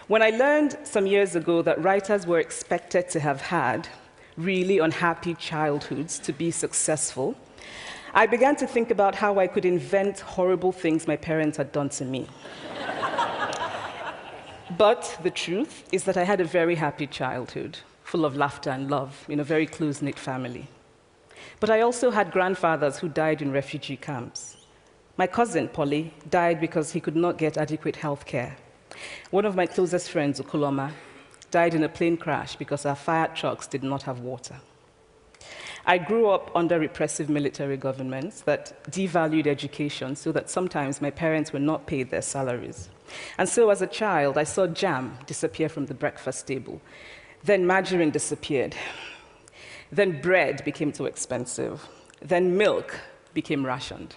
When I learned some years ago that writers were expected to have had really unhappy childhoods to be successful, I began to think about how I could invent horrible things my parents had done to me. But the truth is that I had a very happy childhood, full of laughter and love, in a very close-knit family. But I also had grandfathers who died in refugee camps. My cousin, Polly, died because he could not get adequate health care. One of my closest friends, Ukuloma, died in a plane crash because our fire trucks did not have water. I grew up under repressive military governments that devalued education so that sometimes my parents were not paid their salaries. And so as a child, I saw jam disappear from the breakfast table. Then margarine disappeared. Then bread became too expensive. Then milk became rationed.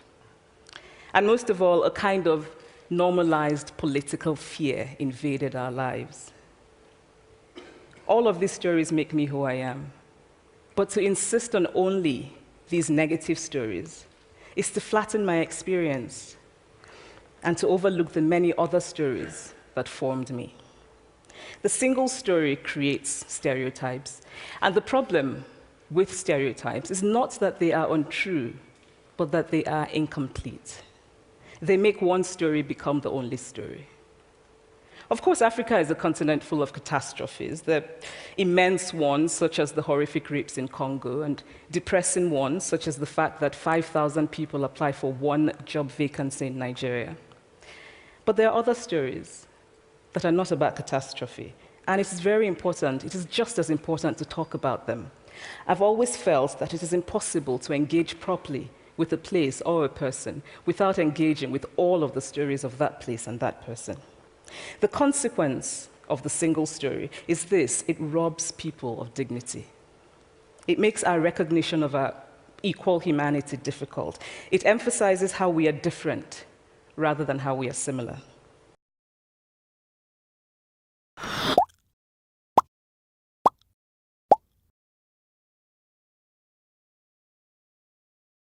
And most of all, a kind of normalized political fear invaded our lives. All of these stories make me who I am. But to insist on only these negative stories is to flatten my experience and to overlook the many other stories that formed me. The single story creates stereotypes. And the problem with stereotypes is not that they are untrue, but that they are incomplete. They make one story become the only story. Of course, Africa is a continent full of catastrophes. The immense ones, such as the horrific rapes in Congo, and depressing ones, such as the fact that 5,000 people apply for one job vacancy in Nigeria. But there are other stories that are not about catastrophe, and it is very important, it is just as important to talk about them. I've always felt that it is impossible to engage properly with a place or a person without engaging with all of the stories of that place and that person. The consequence of the single story is this: it robs people of dignity. It makes our recognition of our equal humanity difficult. It emphasizes how we are different rather than how we are similar.